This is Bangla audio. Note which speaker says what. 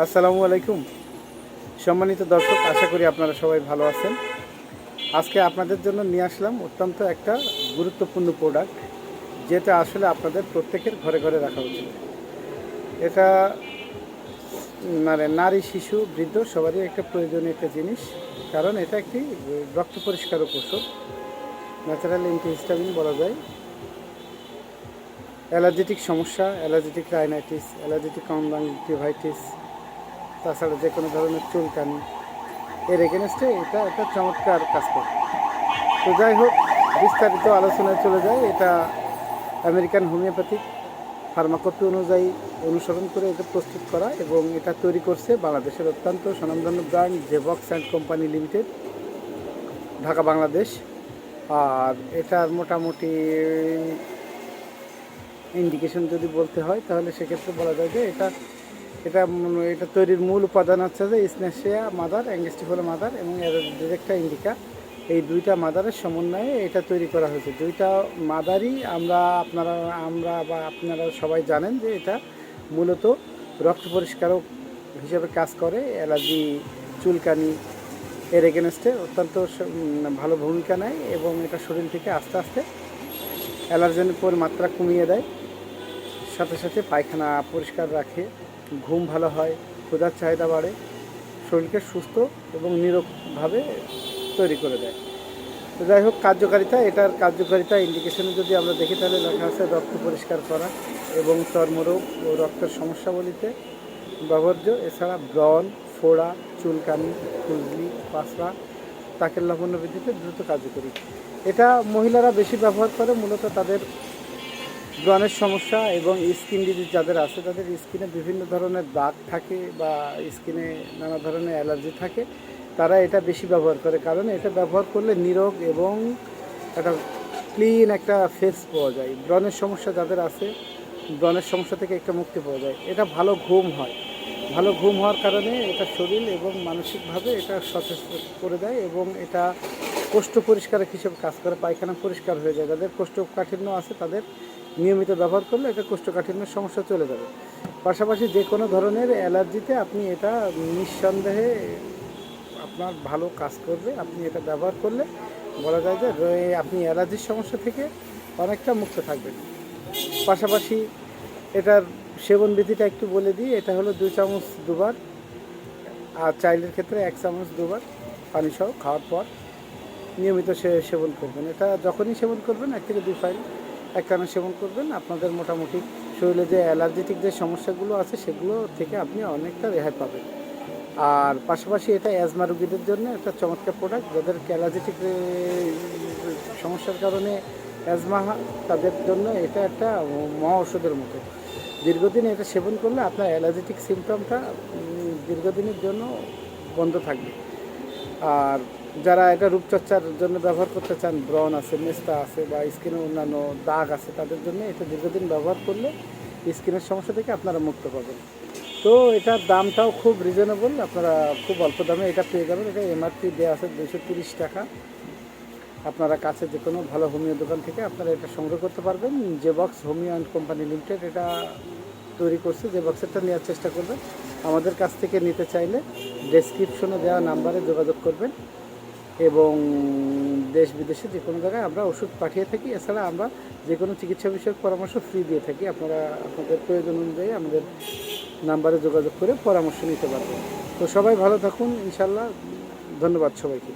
Speaker 1: আসসালামু আলাইকুম। সম্মানিত দর্শক, আশা করি আপনারা সবাই ভালো আছেন। আজকে আপনাদের জন্য নিয়ে আসলাম অত্যন্ত একটা গুরুত্বপূর্ণ প্রোডাক্ট, যেটা আসলে আপনাদের প্রত্যেকের ঘরে ঘরে রাখা উচিত। এটা মানে নারী, শিশু, বৃদ্ধ সবারই একটা প্রয়োজনীয় একটা জিনিস, কারণ এটা একটি রক্ত পরিষ্কারক ওষুধ, ন্যাচারাল অ্যান্টিহিস্টামিন বলা যায়। অ্যালার্জেটিক সমস্যা, অ্যালার্জেটিক রাইনাইটিস, অ্যালার্জেটিক কনজাংটিভাইটিস, তাছাড়া যে কোনো ধরনের চুলকানি, এর এগেনস্টে এটা একটা চমৎকার কাজ করে। তো যাই হোক, বিস্তারিত আলোচনায় চলে যায়। এটা আমেরিকান হোমিওপ্যাথিক ফার্মাকপি অনুযায়ী অনুসরণ করে এটা প্রস্তুত করা, এবং এটা তৈরি করছে বাংলাদেশের অত্যন্ত স্বনামধন্য ব্র্যান্ড জেবক্স and company limited, Dhaka, Bangladesh. আর এটার মোটামুটি ইন্ডিকেশন যদি বলতে হয়, তাহলে সেক্ষেত্রে বলা যায় যে এটা এটা এটা তৈরির মূল উপাদান হচ্ছে যে স্নেশিয়া মাদার, অ্যাঙ্গিস্টিফোলা মাদার এবং ডিরেক্টা ইন্ডিকা, এই দুইটা মাদারের সমন্বয়ে এটা তৈরি করা হয়েছে। দুইটা মাদারই আপনারা সবাই জানেন যে এটা মূলত রক্ত পরিষ্কারক হিসেবে কাজ করে। অ্যালার্জি, চুলকানি, এর এগেনস্টে অত্যন্ত ভালো ভূমিকা নেয়, এবং এটা শরীর থেকে আস্তে আস্তে অ্যালার্জেনের মাত্রা কমিয়ে দেয়। সাথে সাথে পায়খানা পরিষ্কার রাখে, ঘুম ভালো হয়, ক্ষুধার চাহিদা বাড়ে, শরীরকে সুস্থ এবং নিরোগভাবে তৈরি করে দেয়। তো যাই হোক, এটার কার্যকারিতা ইন্ডিকেশনে যদি আমরা দেখি, তাহলে লেখা আছে রক্ত পরিষ্কার করা এবং চর্মরোগ ও রক্তের সমস্যাবলিতে ব্যবহার্য। এছাড়া ব্রণ, ফোড়া, চুলকানি, খুজলি, পাসরা, ত্বকের লাবণ্য বৃদ্ধিতে দ্রুত কার্যকরী। এটা মহিলারা বেশি ব্যবহার করে, মূলত তাদের ব্রণের সমস্যা এবং স্কিন ডিজিজ যাদের আছে, তাদের স্কিনে বিভিন্ন ধরনের দাগ থাকে বা স্কিনে নানা ধরনের অ্যালার্জি থাকে, তারা এটা বেশি ব্যবহার করে। কারণ এটা ব্যবহার করলে নিরোগ এবং একটা ক্লিন একটা ফেস পাওয়া যায়। ব্রণের সমস্যা যাদের আছে, ব্রণের সমস্যা থেকে একটা মুক্তি পাওয়া যায়। এটা ভালো ঘুম হয়, ভালো ঘুম হওয়ার কারণে এটা শরীর এবং মানসিকভাবে এটা সচেষ্ট করে দেয়, এবং এটা কোষ্ঠ পরিষ্কারক হিসেবে কাজ করে। পায়খানা পরিষ্কার হয়ে যায়। যাদের কোষ্ঠকাঠিন্য আছে, তাদের নিয়মিত ব্যবহার করলে এটা কোষ্ঠকাঠিন্যের সমস্যা চলে যাবে। পাশাপাশি যে কোনো ধরনের অ্যালার্জিতে আপনি এটা নিঃসন্দেহে আপনার ভালো কাজ করবে। আপনি এটা ব্যবহার করলে বলা যায় যে আপনি অ্যালার্জির সমস্যা থেকে অনেকটা মুক্ত থাকবেন। পাশাপাশি এটার সেবন বিধিটা একটু বলে দিই। এটা হলো 2 চামচ দুবার, আর চাইল্ডের ক্ষেত্রে 1 চামচ দুবার পানি সহ খাওয়ার পর নিয়মিত সেবন করবেন। এটা যখনই সেবন করবেন 1 থেকে 2 ফাইল একটানা সেবন করবেন, আপনাদের মোটামুটি শরীরে যে অ্যালার্জেটিক যে সমস্যাগুলো আছে সেগুলো থেকে আপনি অনেকটা রেহাই পাবেন। আর পাশাপাশি এটা অ্যাজমা রোগীদের জন্য একটা চমৎকার প্রোডাক্ট। যাদের অ্যালার্জেটিক সমস্যার কারণে অ্যাজমা হয়, তাদের জন্য এটা একটা মহা ওষুধের মতো। দীর্ঘদিন এটা সেবন করলে আপনার অ্যালার্জেটিক সিমটমটা দীর্ঘদিনের জন্য বন্ধ থাকবে। আর যারা এটা রূপচর্চার জন্য ব্যবহার করতে চান, ব্রণ আছে, মেস্তা আছে বা স্কিনে অন্যান্য দাগ আছে, তাদের জন্য এটা দীর্ঘদিন ব্যবহার করলে স্কিনের সমস্যা থেকে আপনারা মুক্ত পাবেন। তো এটার দামটাও খুব রিজনেবল, আপনারা খুব অল্প দামে এটা পেয়ে যাবেন। এটা এমআরপি দেওয়া আছে 230 টাকা। আপনারা কাছে যে কোনো ভালো হোমিও দোকান থেকে আপনারা এটা সংগ্রহ করতে পারবেন। জেবক্স হোমিও অ্যান্ড কোম্পানি লিমিটেড এটা তৈরি করছে। জেবক্সেরটা নেওয়ার চেষ্টা করবেন। আমাদের কাছ থেকে নিতে চাইলে ডেসক্রিপশনে দেওয়া নাম্বারে যোগাযোগ করবেন, এবং দেশ বিদেশে যে কোনো জায়গায় আমরা ওষুধ পাঠিয়ে থাকি। এছাড়া আমরা যে কোনো চিকিৎসা বিষয়ক পরামর্শ ফ্রি দিয়ে থাকি। আপনারা আপনাদের প্রয়োজন অনুযায়ী আমাদের নাম্বারে যোগাযোগ করে পরামর্শ নিতে পারবেন। তো সবাই ভালো থাকুন ইনশাল্লাহ। ধন্যবাদ সবাইকে।